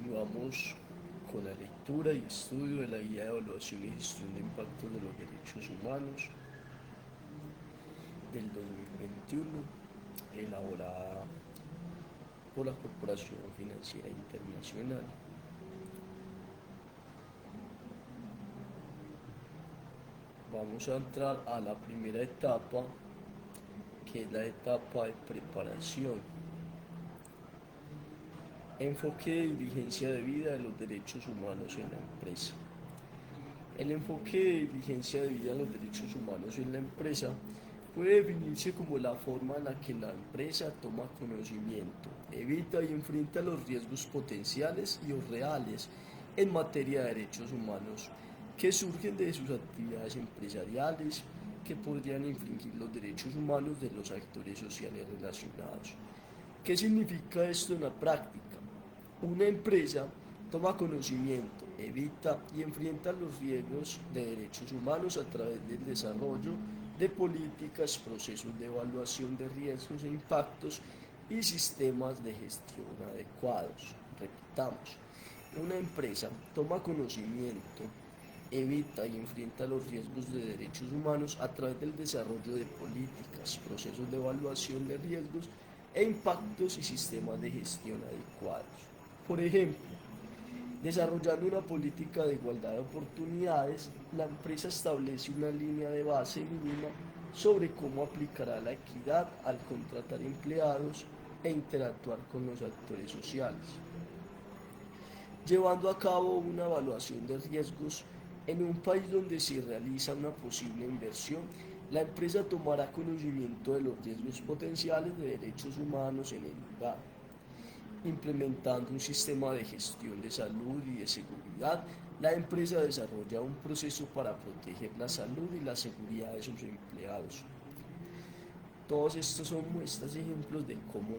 Continuamos con la lectura y estudio de la Guía de Evaluación y Gestión de Impactos de los Derechos Humanos del 2021, elaborada por la Corporación Financiera Internacional. Vamos a entrar a la primera etapa, que es la etapa de preparación. Enfoque de diligencia debida de los derechos humanos en la empresa. El enfoque de diligencia debida de los derechos humanos en la empresa puede definirse como la forma en la que la empresa toma conocimiento, evita y enfrenta los riesgos potenciales y o reales en materia de derechos humanos que surgen de sus actividades empresariales que podrían infringir los derechos humanos de los actores sociales relacionados. ¿Qué significa esto en la práctica? Una empresa toma conocimiento, evita y enfrenta los riesgos de derechos humanos a través del desarrollo de políticas, procesos de evaluación de riesgos e impactos y sistemas de gestión adecuados. Repitamos, una empresa toma conocimiento, evita y enfrenta los riesgos de derechos humanos a través del desarrollo de políticas, procesos de evaluación de riesgos e impactos y sistemas de gestión adecuados. Por ejemplo, desarrollando una política de igualdad de oportunidades, la empresa establece una línea de base mínima sobre cómo aplicará la equidad al contratar empleados e interactuar con los actores sociales, llevando a cabo una evaluación de riesgos en un país donde se realiza una posible inversión. La empresa tomará conocimiento de los riesgos potenciales de derechos humanos en el lugar, implementando un sistema de gestión de salud y de seguridad. La empresa desarrolla un proceso para proteger la salud y la seguridad de sus empleados. Todos estos son muestras y ejemplos de cómo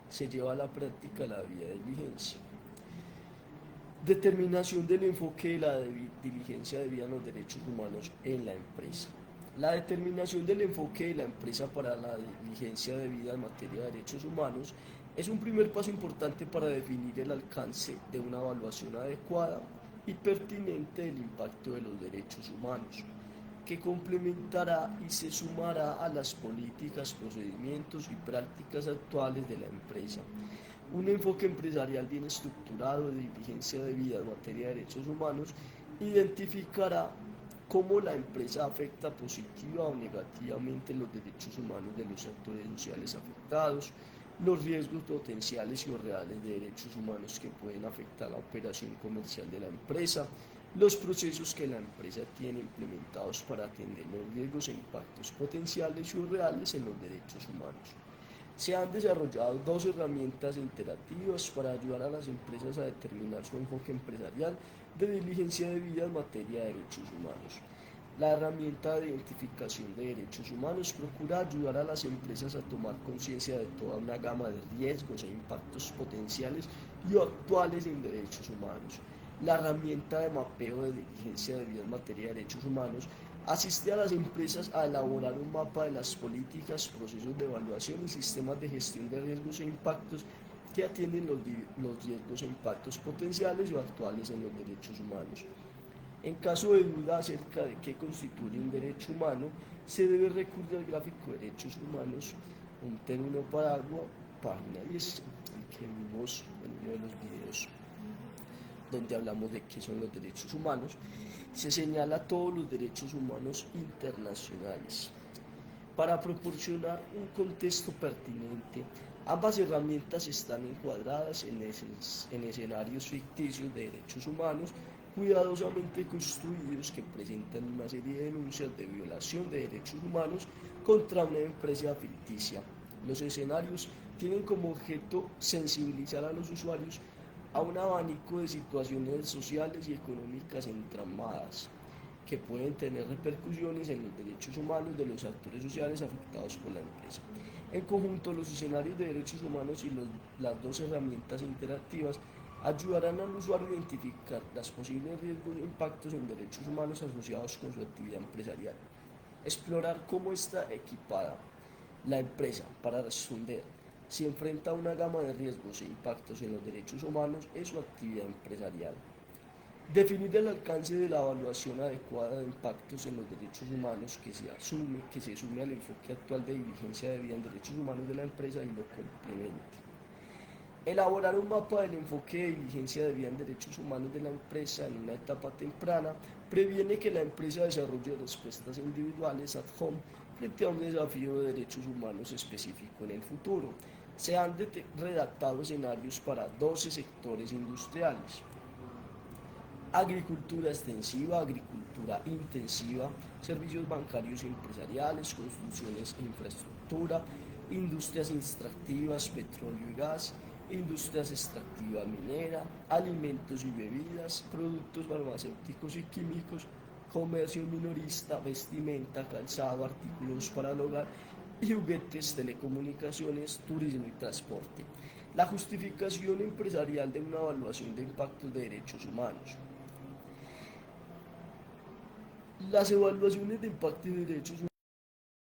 se lleva a la práctica la vía de diligencia. Determinación del enfoque de la diligencia debida a los derechos humanos en la empresa. La determinación del enfoque de la empresa para la diligencia debida en materia de derechos humanos es un primer paso importante para definir el alcance de una evaluación adecuada y pertinente del impacto de los derechos humanos, que complementará y se sumará a las políticas, procedimientos y prácticas actuales de la empresa. Un enfoque empresarial bien estructurado de diligencia debida en materia de derechos humanos identificará cómo la empresa afecta positiva o negativamente los derechos humanos de los actores sociales afectados, los riesgos potenciales y o reales de derechos humanos que pueden afectar la operación comercial de la empresa, los procesos que la empresa tiene implementados para atender los riesgos e impactos potenciales y o reales en los derechos humanos. Se han desarrollado dos herramientas interactivas para ayudar a las empresas a determinar su enfoque empresarial de diligencia debida en materia de derechos humanos. La herramienta de identificación de derechos humanos procura ayudar a las empresas a tomar conciencia de toda una gama de riesgos e impactos potenciales y actuales en derechos humanos. La herramienta de mapeo de diligencia debida en materia de derechos humanos asiste a las empresas a elaborar un mapa de las políticas, procesos de evaluación y sistemas de gestión de riesgos e impactos que atienden los riesgos e impactos potenciales o actuales en los derechos humanos. En caso de duda acerca de qué constituye un derecho humano, se debe recurrir al gráfico de derechos humanos, un término paraguas, página 10, el que vimos en uno de los videos donde hablamos de qué son los derechos humanos. Se señala todos los derechos humanos internacionales. Para proporcionar un contexto pertinente, ambas herramientas están encuadradas en escenarios ficticios de derechos humanos cuidadosamente construidos que presentan una serie de denuncias de violación de derechos humanos contra una empresa ficticia. Los escenarios tienen como objeto sensibilizar a los usuarios a un abanico de situaciones sociales y económicas entramadas que pueden tener repercusiones en los derechos humanos de los actores sociales afectados por la empresa. En conjunto, los escenarios de derechos humanos y las dos herramientas interactivas ayudarán al usuario a identificar los posibles riesgos e impactos en derechos humanos asociados con su actividad empresarial. Explorar cómo está equipada la empresa para responder se enfrenta a una gama de riesgos e impactos en los derechos humanos en su actividad empresarial. Definir el alcance de la evaluación adecuada de impactos en los derechos humanos que se sume al enfoque actual de diligencia debida en derechos humanos de la empresa y lo complemente. Elaborar un mapa del enfoque de diligencia debida en derechos humanos de la empresa en una etapa temprana previene que la empresa desarrolle respuestas individuales ad hoc frente a un desafío de derechos humanos específico en el futuro. Se han redactado escenarios para 12 sectores industriales: agricultura extensiva, agricultura intensiva, servicios bancarios y empresariales, construcciones e infraestructura, industrias extractivas, petróleo y gas, industrias extractiva minera, alimentos y bebidas, productos farmacéuticos y químicos, comercio minorista, vestimenta, calzado, artículos para el hogar y juguetes, telecomunicaciones, turismo y transporte. La justificación empresarial de una evaluación de impactos de derechos humanos. Las evaluaciones de impacto de derechos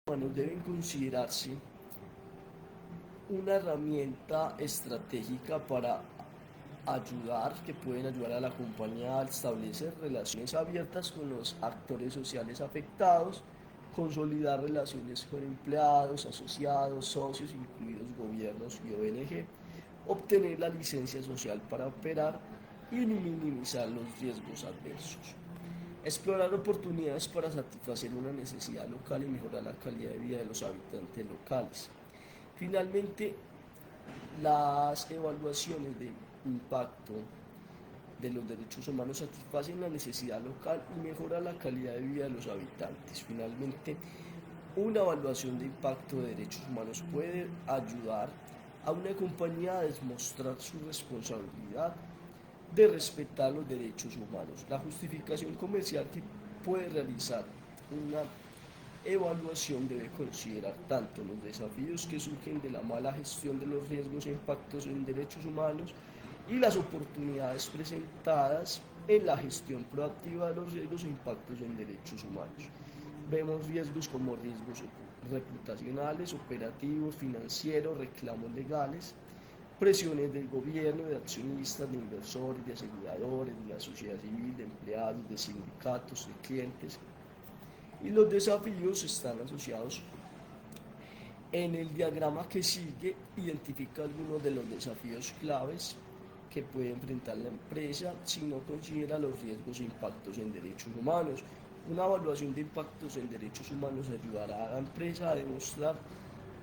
humanos deben considerarse una herramienta estratégica para que pueden ayudar a la compañía a establecer relaciones abiertas con los actores sociales afectados, consolidar relaciones con empleados, asociados, socios, incluidos gobiernos y ONG, obtener la licencia social para operar y minimizar los riesgos adversos. Explorar oportunidades para satisfacer una necesidad local y mejorar la calidad de vida de los habitantes locales. Finalmente, las evaluaciones de impacto de los derechos humanos satisfacen la necesidad local y mejoran la calidad de vida de los habitantes. Finalmente, una evaluación de impacto de derechos humanos puede ayudar a una compañía a demostrar su responsabilidad de respetar los derechos humanos. La justificación comercial que puede realizar una evaluación debe considerar tanto los desafíos que surgen de la mala gestión de los riesgos e impactos en derechos humanos y las oportunidades presentadas en la gestión proactiva de los riesgos e impactos en derechos humanos. Vemos riesgos como riesgos reputacionales, operativos, financieros, reclamos legales, presiones del gobierno, de accionistas, de inversores, de aseguradores, de la sociedad civil, de empleados, de sindicatos, de clientes. Y los desafíos están asociados en el diagrama que sigue, identifica algunos de los desafíos claves que puede enfrentar la empresa si no considera los riesgos e impactos en derechos humanos. Una evaluación de impactos en derechos humanos ayudará a la empresa a demostrar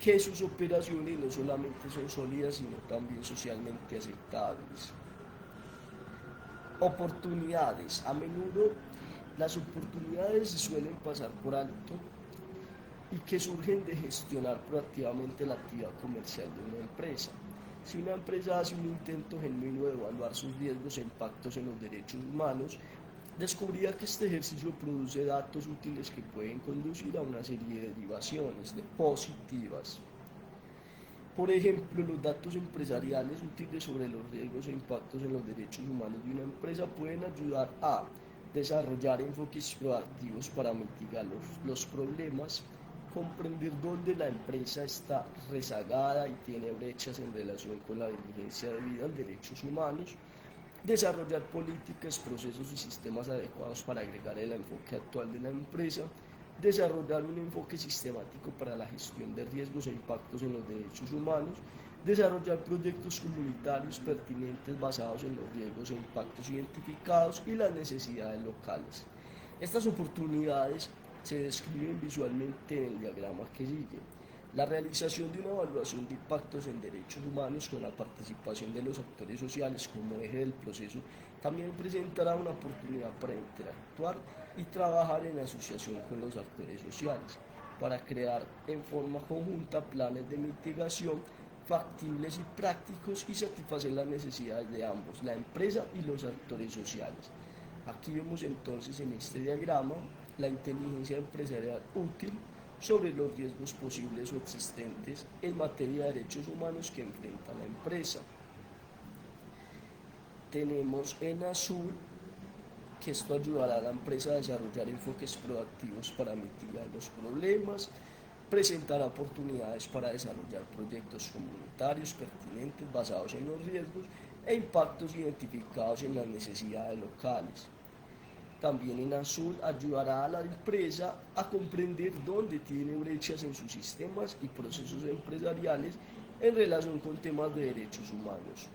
que sus operaciones no solamente son sólidas, sino también socialmente aceptables. Oportunidades. A menudo las oportunidades se suelen pasar por alto y que surgen de gestionar proactivamente la actividad comercial de una empresa. Si una empresa hace un intento genuino de evaluar sus riesgos e impactos en los derechos humanos, descubrirá que este ejercicio produce datos útiles que pueden conducir a una serie de derivaciones positivas. Por ejemplo, los datos empresariales útiles sobre los riesgos e impactos en los derechos humanos de una empresa pueden ayudar a desarrollar enfoques proactivos para mitigar los problemas, comprender dónde la empresa está rezagada y tiene brechas en relación con la diligencia debida en derechos humanos, desarrollar políticas, procesos y sistemas adecuados para agregar el enfoque actual de la empresa, desarrollar un enfoque sistemático para la gestión de riesgos e impactos en los derechos humanos, desarrollar proyectos comunitarios pertinentes basados en los riesgos e impactos identificados y las necesidades locales. Estas oportunidades se describen visualmente en el diagrama que sigue. La realización de una evaluación de impactos en derechos humanos con la participación de los actores sociales como eje del proceso también presentará una oportunidad para interactuar y trabajar en asociación con los actores sociales para crear en forma conjunta planes de mitigación factibles y prácticos y satisfacer las necesidades de ambos, la empresa y los actores sociales. Aquí vemos entonces en este diagrama la inteligencia empresarial útil sobre los riesgos posibles o existentes en materia de derechos humanos que enfrenta la empresa. Tenemos en azul que esto ayudará a la empresa a desarrollar enfoques proactivos para mitigar los problemas. presentará oportunidades para desarrollar proyectos comunitarios pertinentes basados en los riesgos e impactos identificados en las necesidades locales. También en azul ayudará a la empresa a comprender dónde tiene brechas en sus sistemas y procesos empresariales en relación con temas de derechos humanos.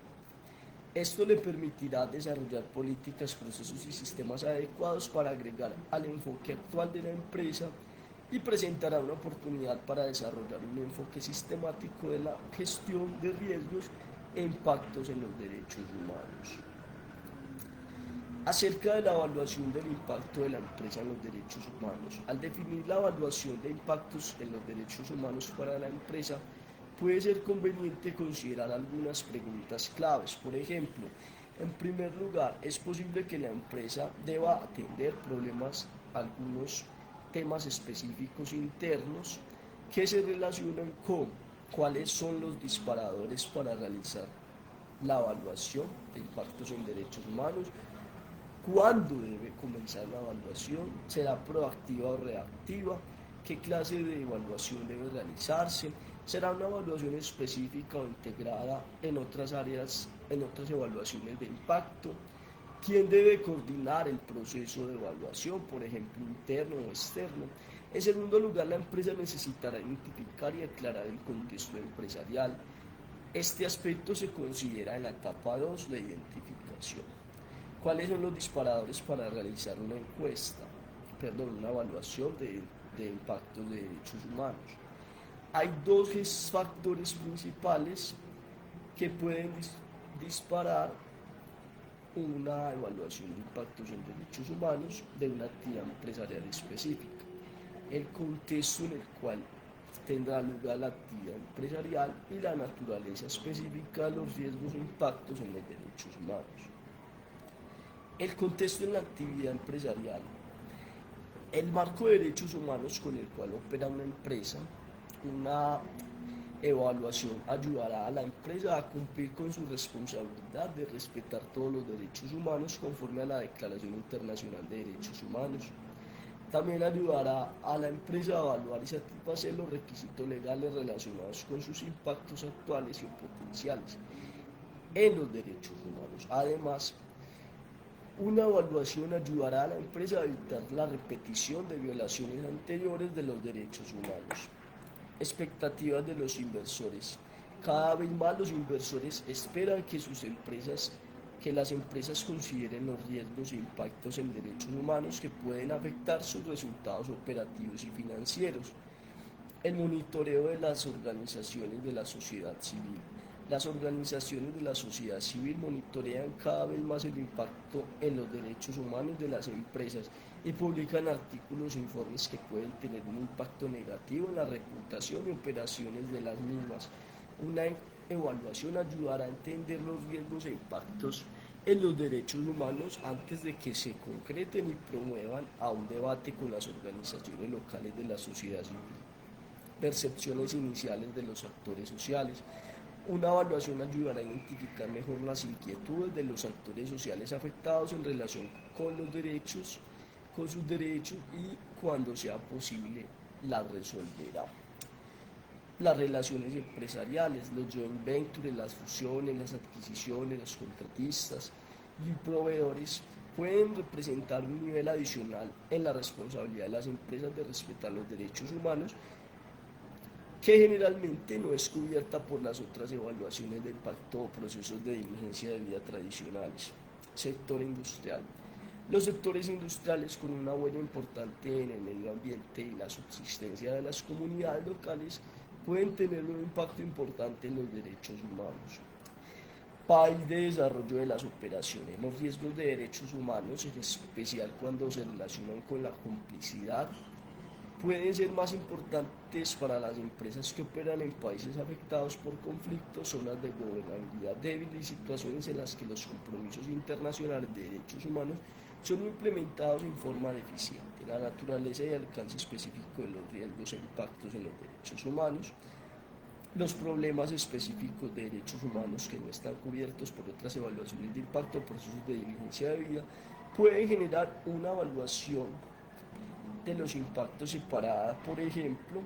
Esto le permitirá desarrollar políticas, procesos y sistemas adecuados para agregar al enfoque actual de la empresa y presentará una oportunidad para desarrollar un enfoque sistemático de la gestión de riesgos e impactos en los derechos humanos. Acerca de la evaluación del impacto de la empresa en los derechos humanos. Al definir la evaluación de impactos en los derechos humanos para la empresa, puede ser conveniente considerar algunas preguntas claves. Por ejemplo, en primer lugar, es posible que la empresa deba atender algunos temas específicos internos que se relacionan con cuáles son los disparadores para realizar la evaluación de impactos en derechos humanos, cuándo debe comenzar la evaluación, será proactiva o reactiva, qué clase de evaluación debe realizarse, será una evaluación específica o integrada en otras áreas, en otras evaluaciones de impacto, quién debe coordinar el proceso de evaluación, por ejemplo, interno o externo. En segundo lugar, la empresa necesitará identificar y aclarar el contexto empresarial. Este aspecto se considera en la etapa 2 de identificación. ¿Cuáles son los disparadores para realizar una evaluación de impactos de derechos humanos? Hay dos factores principales que pueden disparar una evaluación de impactos en derechos humanos de una actividad empresarial específica. El contexto en el cual tendrá lugar la actividad empresarial y la naturaleza específica de los riesgos e impactos en los derechos humanos. El contexto en la actividad empresarial. El marco de derechos humanos con el cual opera una empresa, una evaluación ayudará a la empresa a cumplir con su responsabilidad de respetar todos los derechos humanos conforme a la Declaración Internacional de Derechos Humanos. También ayudará a la empresa a evaluar y satisfacer los requisitos legales relacionados con sus impactos actuales y potenciales en los derechos humanos. Además, una evaluación ayudará a la empresa a evitar la repetición de violaciones anteriores de los derechos humanos. Expectativas de los inversores. Cada vez más los inversores esperan que las empresas consideren los riesgos e impactos en derechos humanos que pueden afectar sus resultados operativos y financieros. El monitoreo de las organizaciones de la sociedad civil. Las organizaciones de la sociedad civil monitorean cada vez más el impacto en los derechos humanos de las empresas y publican artículos e informes que pueden tener un impacto negativo en la reputación y operaciones de las mismas. Una evaluación ayudará a entender los riesgos e impactos en los derechos humanos antes de que se concreten y promuevan a un debate con las organizaciones locales de la sociedad civil. Percepciones iniciales de los actores sociales. Una evaluación ayudará a identificar mejor las inquietudes de los actores sociales afectados en relación con sus derechos y, cuando sea posible, las resolverá. Las relaciones empresariales, los joint ventures, las fusiones, las adquisiciones, los contratistas y proveedores pueden representar un nivel adicional en la responsabilidad de las empresas de respetar los derechos humanos, que generalmente no es cubierta por las otras evaluaciones de impacto o procesos de diligencia de vida tradicionales. Sector industrial. Los sectores industriales con una huella importante en el medio ambiente y la subsistencia de las comunidades locales pueden tener un impacto importante en los derechos humanos. País de desarrollo de las operaciones. Los riesgos de derechos humanos, en especial cuando se relacionan con la complicidad, pueden ser más importantes para las empresas que operan en países afectados por conflictos, zonas de gobernabilidad débil y situaciones en las que los compromisos internacionales de derechos humanos son implementados en forma deficiente. La naturaleza y alcance específico de los riesgos e impactos en los derechos humanos. Los problemas específicos de derechos humanos que no están cubiertos por otras evaluaciones de impacto o procesos de diligencia de vida pueden generar una evaluación de los impactos separada, por ejemplo,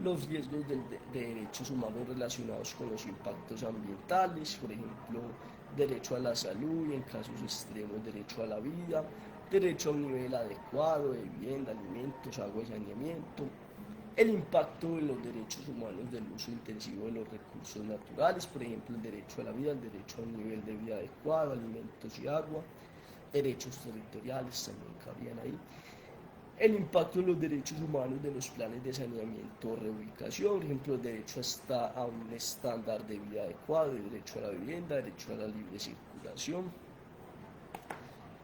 los riesgos de derechos humanos relacionados con los impactos ambientales, por ejemplo, derecho a la salud y en casos extremos derecho a la vida, derecho a un nivel adecuado de vivienda, alimentos, agua y saneamiento, el impacto en los derechos humanos del uso intensivo de los recursos naturales, por ejemplo, el derecho a la vida, el derecho a un nivel de vida adecuado, alimentos y agua, derechos territoriales también cabrían ahí, el impacto en los derechos humanos de los planes de saneamiento o reubicación, por ejemplo, el derecho a un estándar de vida adecuado, el derecho a la vivienda, el derecho a la libre circulación,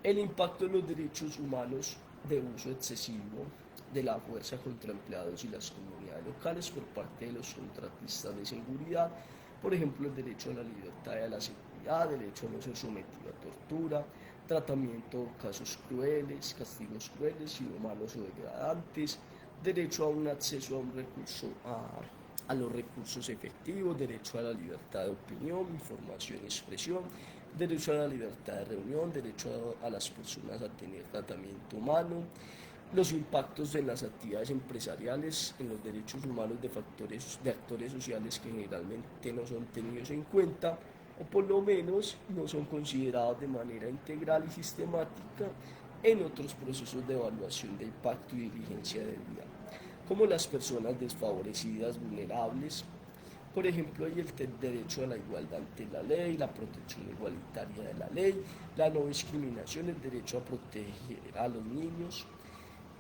el impacto en los derechos humanos de uso excesivo de la fuerza contra empleados y las comunidades locales por parte de los contratistas de seguridad, por ejemplo, el derecho a la libertad y a la seguridad, el derecho a no ser sometido a tortura, tratamiento, casos crueles, castigos crueles, inhumanos o degradantes, derecho a un acceso a un recurso, a los recursos efectivos, derecho a la libertad de opinión, información y expresión, derecho a la libertad de reunión, derecho a las personas a tener tratamiento humano, los impactos en las actividades empresariales, en los derechos humanos de actores sociales que generalmente no son tenidos en cuenta o por lo menos no son considerados de manera integral y sistemática en otros procesos de evaluación de impacto y diligencia de vida, como las personas desfavorecidas, vulnerables. Por ejemplo, hay el derecho a la igualdad ante la ley, la protección igualitaria de la ley, la no discriminación, el derecho a proteger a los niños,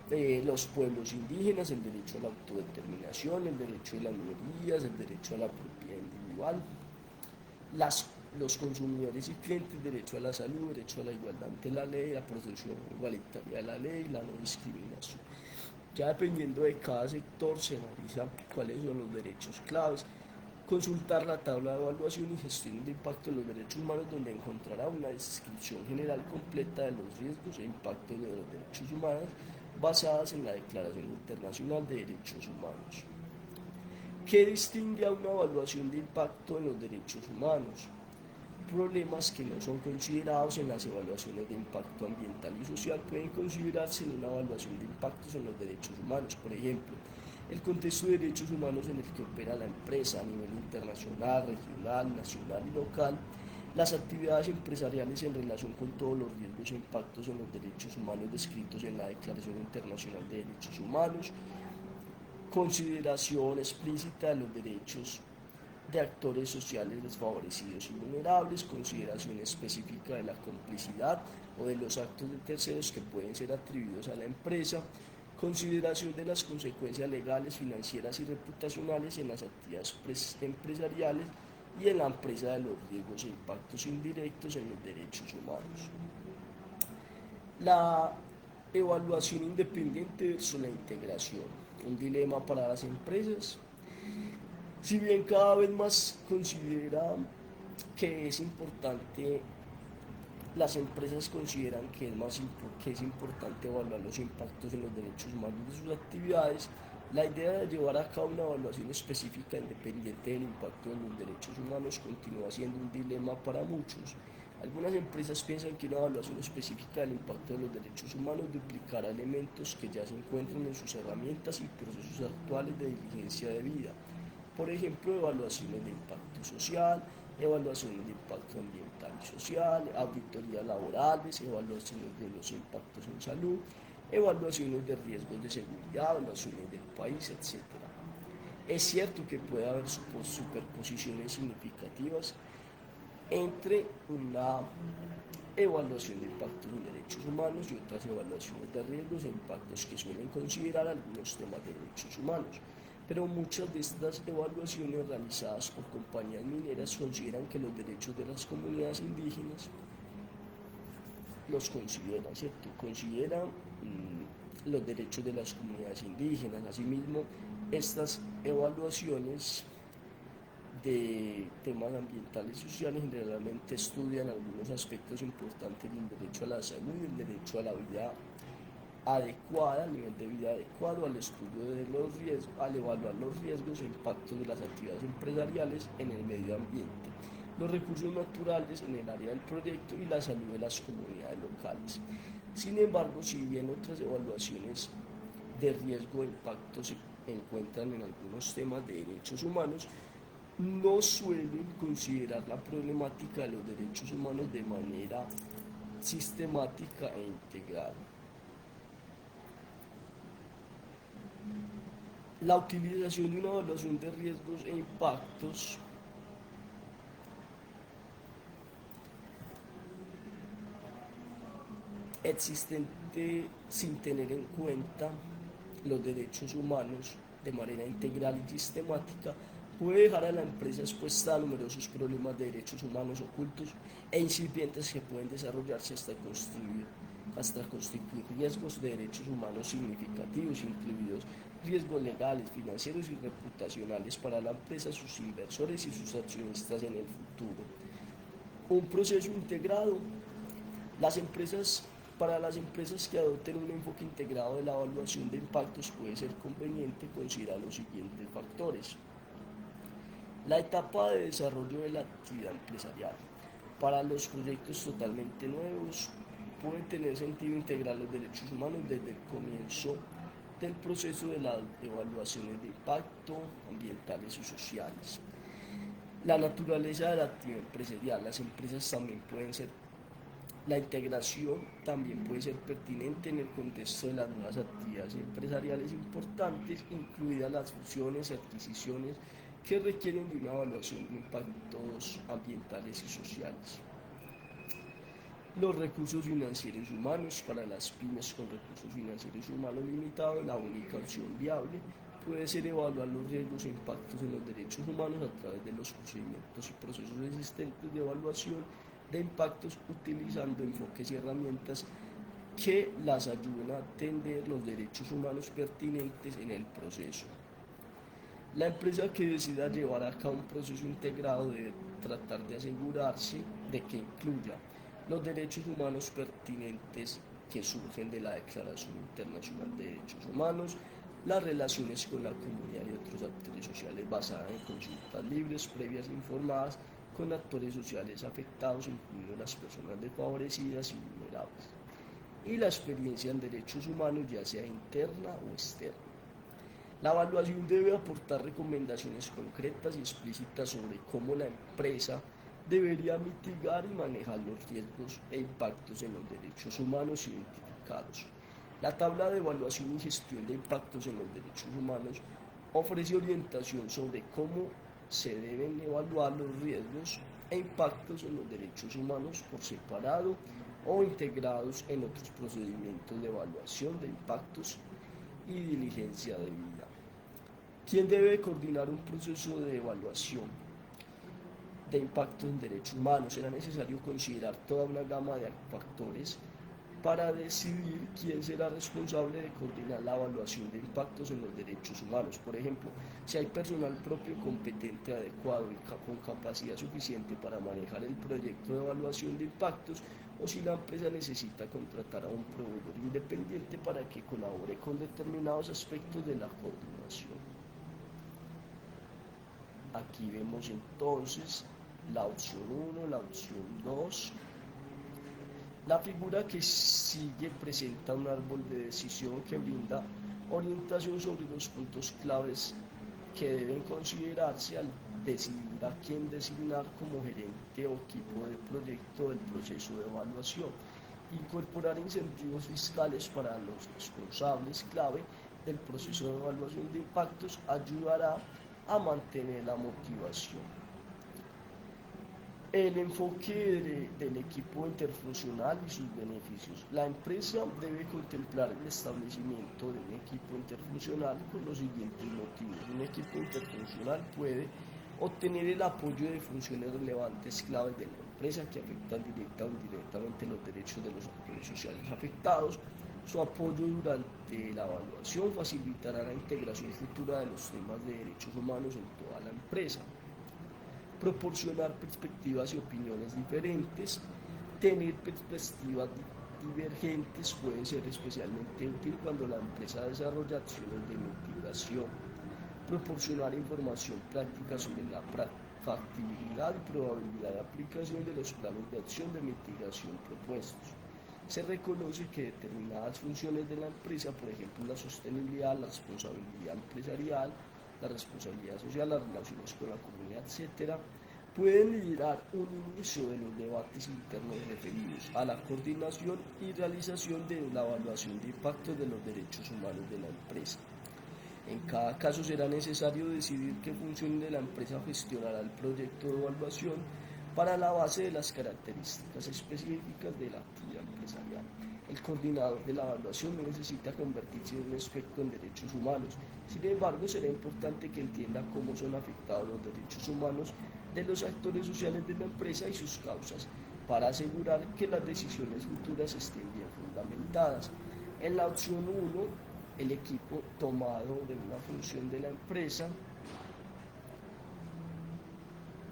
los pueblos indígenas, el derecho a la autodeterminación, el derecho de las minorías, el derecho a la propiedad individual, los consumidores y clientes, derecho a la salud, derecho a la igualdad ante la ley, la protección igualitaria de la ley, la no discriminación. Ya dependiendo de cada sector se analiza cuáles son los derechos claves. Consultar la tabla de evaluación y gestión de impacto de los derechos humanos, donde encontrará una descripción general completa de los riesgos e impactos de los derechos humanos basadas en la Declaración Internacional de Derechos Humanos. ¿Qué distingue a una evaluación de impacto en los derechos humanos? Problemas que no son considerados en las evaluaciones de impacto ambiental y social pueden considerarse en una evaluación de impactos en los derechos humanos. Por ejemplo, el contexto de derechos humanos en el que opera la empresa a nivel internacional, regional, nacional y local, las actividades empresariales en relación con todos los riesgos e impactos en los derechos humanos descritos en la Declaración Internacional de Derechos Humanos, consideración explícita de los derechos de actores sociales desfavorecidos y vulnerables, consideración específica de la complicidad o de los actos de terceros que pueden ser atribuidos a la empresa, consideración de las consecuencias legales, financieras y reputacionales en las actividades empresariales y en la empresa de los riesgos e impactos indirectos en los derechos humanos. La evaluación independiente versus la integración, un dilema para las empresas. Si bien cada vez más consideran que es importante, las empresas consideran que es importante evaluar los impactos en los derechos humanos de sus actividades, la idea de llevar a cabo una evaluación específica independiente del impacto en los derechos humanos continúa siendo un dilema para muchos. Algunas empresas piensan que una evaluación específica del impacto de los derechos humanos duplicará elementos que ya se encuentran en sus herramientas y procesos actuales de diligencia de vida. Por ejemplo, evaluaciones de impacto social, evaluaciones de impacto ambiental y social, auditorías laborales, evaluaciones de los impactos en salud, evaluaciones de riesgos de seguridad, evaluaciones del país, etc. Es cierto que puede haber superposiciones significativas entre una evaluación de impactos en derechos humanos y otras evaluaciones de riesgos e impactos que suelen considerar algunos temas de derechos humanos. Pero muchas de estas evaluaciones realizadas por compañías mineras consideran que los derechos de las comunidades indígenas los consideran, ¿cierto? Consideran los derechos de las comunidades indígenas. Asimismo, estas evaluaciones de temas ambientales y sociales generalmente estudian algunos aspectos importantes del derecho a la salud y el derecho a la vida adecuada, al nivel de vida adecuado, al estudio de los riesgos, al evaluar los riesgos e impactos de las actividades empresariales en el medio ambiente, los recursos naturales en el área del proyecto y la salud de las comunidades locales. Sin embargo, si bien otras evaluaciones de riesgo e impactos encuentran en algunos temas de derechos humanos, no suelen considerar la problemática de los derechos humanos de manera sistemática e integral. La utilización de una evaluación de riesgos e impactos existente sin tener en cuenta los derechos humanos de manera integral y sistemática puede dejar a la empresa expuesta a numerosos problemas de derechos humanos ocultos e incipientes que pueden desarrollarse hasta constituir riesgos de derechos humanos significativos, incluidos riesgos legales, financieros y reputacionales para la empresa, sus inversores y sus accionistas en el futuro. Un proceso integrado. Para las empresas que adopten un enfoque integrado de la evaluación de impactos puede ser conveniente considerar los siguientes factores. La etapa de desarrollo de la actividad empresarial. Para los proyectos totalmente nuevos, puede tener sentido integrar los derechos humanos desde el comienzo del proceso de las evaluaciones de impacto ambientales y sociales. La naturaleza de la actividad empresarial. La integración también puede ser pertinente en el contexto de las nuevas actividades empresariales importantes, incluidas las fusiones y adquisiciones que requieren de una evaluación de impactos ambientales y sociales. Los recursos financieros humanos. Para las pymes con recursos financieros humanos limitados, la única opción viable puede ser evaluar los riesgos e impactos en los derechos humanos a través de los procedimientos y procesos existentes de evaluación de impactos, utilizando enfoques y herramientas que las ayuden a atender los derechos humanos pertinentes en el proceso. La empresa que decida llevar a cabo un proceso integrado debe tratar de asegurarse de que incluya los derechos humanos pertinentes que surgen de la Declaración Internacional de Derechos Humanos, las relaciones con la comunidad y otros actores sociales basadas en consultas libres, previas e informadas, con actores sociales afectados, incluidas las personas desfavorecidas y vulnerables, y la experiencia en derechos humanos, ya sea interna o externa. La evaluación debe aportar recomendaciones concretas y explícitas sobre cómo la empresa debería mitigar y manejar los riesgos e impactos en los derechos humanos identificados. La tabla de evaluación y gestión de impactos en los derechos humanos ofrece orientación sobre cómo se deben evaluar los riesgos e impactos en los derechos humanos por separado o integrados en otros procedimientos de evaluación de impactos y diligencia debida. ¿Quién debe coordinar un proceso de evaluación de impactos en derechos humanos? Será necesario considerar toda una gama de factores para decidir quién será responsable de coordinar la evaluación de impactos en los derechos humanos. Por ejemplo, si hay personal propio competente, adecuado y con capacidad suficiente para manejar el proyecto de evaluación de impactos, o si la empresa necesita contratar a un proveedor independiente para que colabore con determinados aspectos de la coordinación. Aquí vemos entonces la opción 1, la opción 2. La figura que sigue presenta un árbol de decisión que brinda orientación sobre los puntos claves que deben considerarse al decidir a quién designar como gerente o equipo de proyecto del proceso de evaluación. Incorporar incentivos fiscales para los responsables clave del proceso de evaluación de impactos ayudará a mantener la motivación. El enfoque del equipo interfuncional y sus beneficios. La empresa debe contemplar el establecimiento de un equipo interfuncional con los siguientes motivos. Un equipo interfuncional puede obtener el apoyo de funciones relevantes claves de la empresa que afectan directa o indirectamente los derechos de los actores sociales afectados. Su apoyo durante la evaluación facilitará la integración futura de los temas de derechos humanos en toda la empresa. Proporcionar perspectivas y opiniones diferentes. Tener perspectivas divergentes puede ser especialmente útil cuando la empresa desarrolla acciones de mitigación. Proporcionar información práctica sobre la factibilidad y probabilidad de aplicación de los planes de acción de mitigación propuestos. se reconoce que determinadas funciones de la empresa, por ejemplo la sostenibilidad, la responsabilidad empresarial, la responsabilidad social, las relaciones con la comunidad, etcétera, pueden liderar un inicio de los debates internos referidos a la coordinación y realización de la evaluación de impacto de los derechos humanos de la empresa. En cada caso será necesario decidir qué función de la empresa gestionará el proyecto de evaluación para la base de las características específicas de la actividad empresarial. El coordinador de la evaluación no necesita convertirse en un experto en derechos humanos, sin embargo será importante que entienda cómo son afectados los derechos humanos de los actores sociales de la empresa y sus causas, para asegurar que las decisiones futuras estén bien fundamentadas. En la opción 1, el equipo tomado de una función de la empresa,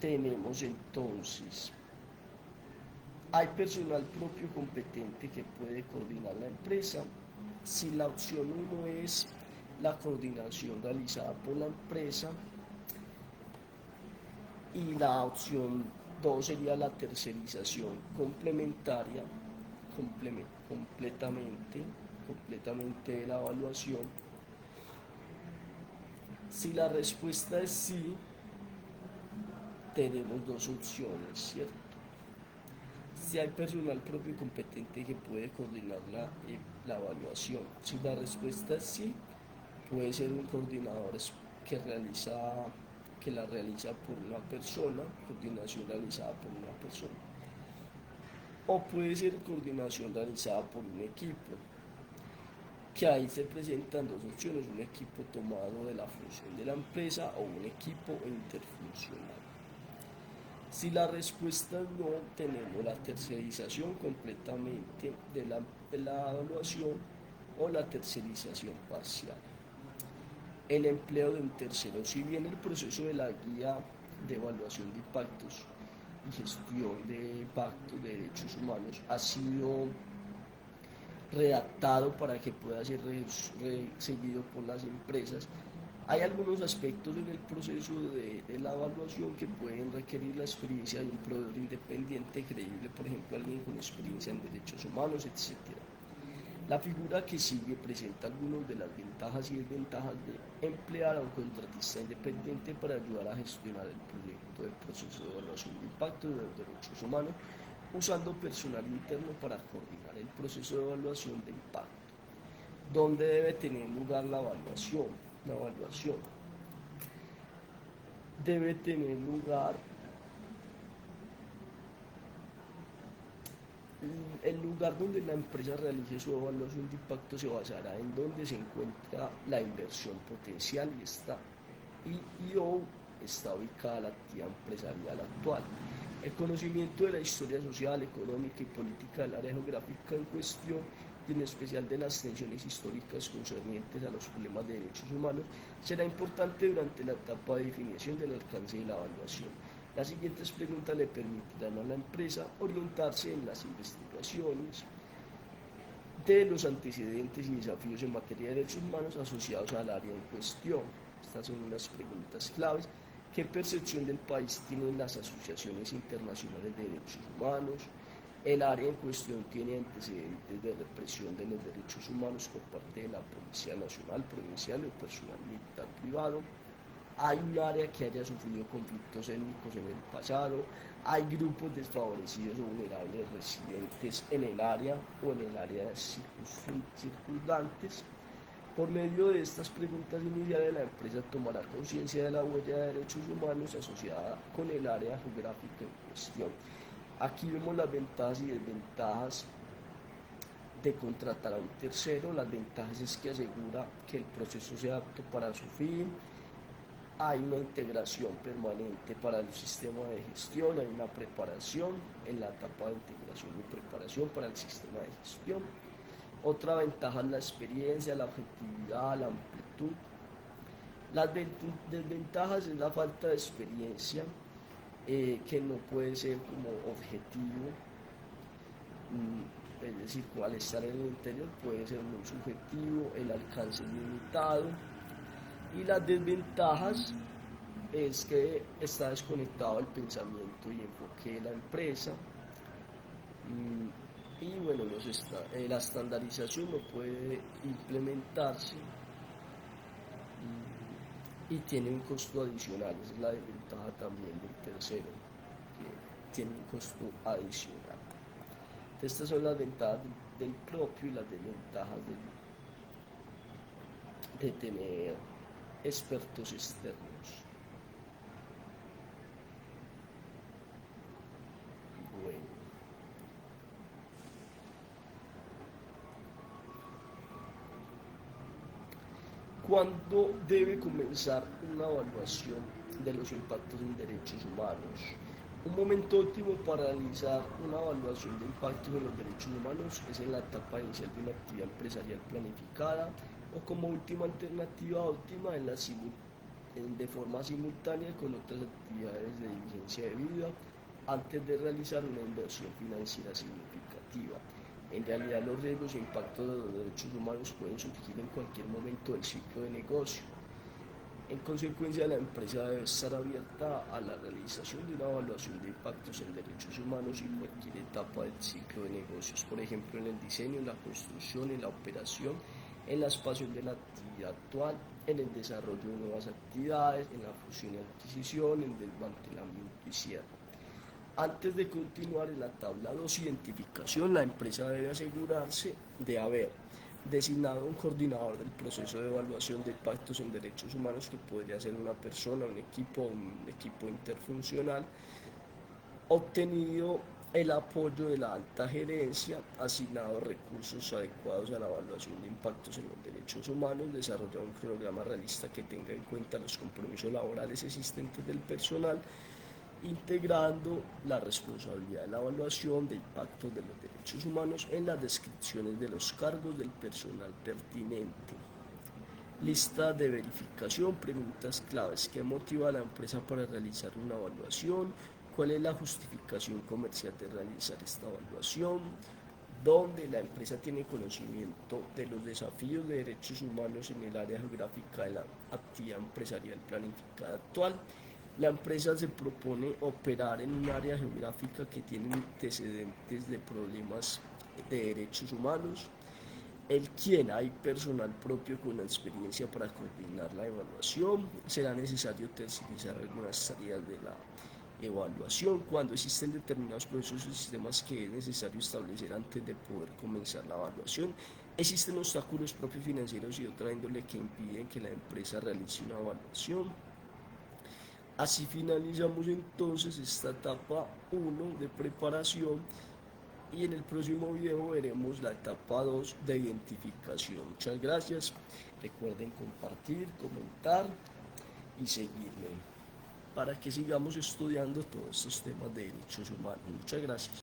tenemos entonces, hay personal propio competente que puede coordinar la empresa. Si la opción 1 es la coordinación realizada por la empresa y la opción 2 sería la tercerización complementaria, completamente de la evaluación. Si la respuesta es sí, tenemos dos opciones, ¿cierto? Si hay personal propio y competente que puede coordinar la evaluación. Si la respuesta es sí, puede ser un coordinador que la realiza por una persona, coordinación realizada por una persona. O puede ser coordinación realizada por un equipo, que ahí se presentan dos opciones, un equipo tomado de la función de la empresa o un equipo interfuncional. Si la respuesta es no, tenemos la tercerización completamente de la evaluación o la tercerización parcial. El empleo de un tercero. Si bien el proceso de la guía de evaluación de impactos y gestión de impactos de derechos humanos ha sido redactado para que pueda ser seguido por las empresas, hay algunos aspectos en el proceso de la evaluación que pueden requerir la experiencia de un proveedor independiente, creíble, por ejemplo, alguien con experiencia en derechos humanos, etc. La figura que sigue presenta algunas de las ventajas y desventajas de emplear a un contratista independiente para ayudar a gestionar el proyecto del proceso de evaluación de impacto de los derechos humanos, usando personal interno para coordinar el proceso de evaluación de impacto. ¿Dónde debe tener lugar la evaluación? La evaluación debe tener lugar, el lugar donde la empresa realice su evaluación de impacto se basará en donde se encuentra la inversión potencial o está ubicada la actividad empresarial actual. El conocimiento de la historia social, económica y política del área geográfica en cuestión, y en especial de las tensiones históricas concernientes a los problemas de derechos humanos, será importante durante la etapa de definición del alcance de la evaluación. Las siguientes preguntas le permitirán a la empresa orientarse en las investigaciones de los antecedentes y desafíos en materia de derechos humanos asociados al área en cuestión. Estas son unas preguntas claves. ¿Qué percepción del país tienen las asociaciones internacionales de derechos humanos? El área en cuestión tiene antecedentes de represión de los derechos humanos por parte de la Policía Nacional, Provincial o personal militar privado. Hay un área que haya sufrido conflictos étnicos en el pasado. Hay grupos desfavorecidos o vulnerables residentes en el área o en el área circundantes. Por medio de estas preguntas iniciales, la empresa tomará conciencia de la huella de derechos humanos asociada con el área geográfica en cuestión. Aquí vemos las ventajas y desventajas de contratar a un tercero. Las ventajas es que asegura que el proceso sea apto para su fin. Hay una integración permanente para el sistema de gestión, hay una preparación en la etapa de integración y preparación para el sistema de gestión. Otra ventaja es la experiencia, la objetividad, la amplitud. Las desventajas es la falta de experiencia, que no puede ser como objetivo, es decir, al estar en el interior puede ser muy subjetivo, el alcance es limitado. Y las desventajas es que está desconectado el pensamiento y enfoque de la empresa. Y bueno, la estandarización no puede implementarse y tiene un costo adicional. Esa es la desventaja también del tercero, que tiene un costo adicional. Estas son las ventajas del propio y las desventajas de tener expertos externos. Bueno, ¿cuándo debe comenzar una evaluación de los impactos en derechos humanos? Un momento óptimo para realizar una evaluación de impactos en los derechos humanos es en la etapa inicial de una actividad empresarial planificada o como última alternativa óptima de forma simultánea con otras actividades de diligencia de vida antes de realizar una inversión financiera significativa. En realidad los riesgos e impactos de los derechos humanos pueden surgir en cualquier momento del ciclo de negocio. En consecuencia, la empresa debe estar abierta a la realización de una evaluación de impactos en derechos humanos en cualquier etapa del ciclo de negocios, por ejemplo, en el diseño, en la construcción, en la operación, en la expansión de la actividad actual, en el desarrollo de nuevas actividades, en la fusión y adquisición, en el desmantelamiento y cierre. Antes de continuar en la tabla 2, identificación, la empresa debe asegurarse de haber designado un coordinador del proceso de evaluación de impactos en derechos humanos, que podría ser una persona, un equipo interfuncional, obtenido el apoyo de la alta gerencia, asignado recursos adecuados a la evaluación de impactos en los derechos humanos, desarrollado un programa realista que tenga en cuenta los compromisos laborales existentes del personal, integrando la responsabilidad de la evaluación de impactos de los derechos humanos en las descripciones de los cargos del personal pertinente. Lista de verificación, preguntas claves: ¿qué motiva a la empresa para realizar una evaluación? ¿Cuál es la justificación comercial de realizar esta evaluación? ¿Dónde la empresa tiene conocimiento de los desafíos de derechos humanos en el área geográfica de la actividad empresarial planificada actual? La empresa se propone operar en un área geográfica que tiene antecedentes de problemas de derechos humanos. El quién: hay personal propio con la experiencia para coordinar la evaluación. Será necesario tercerizar algunas tareas de la evaluación cuando existen determinados procesos y sistemas que es necesario establecer antes de poder comenzar la evaluación. Existen obstáculos propios financieros y otra índole que impiden que la empresa realice una evaluación. Así finalizamos entonces esta etapa 1 de preparación y en el próximo video veremos la etapa 2 de identificación. Muchas gracias. Recuerden compartir, comentar y seguirme para que sigamos estudiando todos estos temas de derechos humanos. Muchas gracias.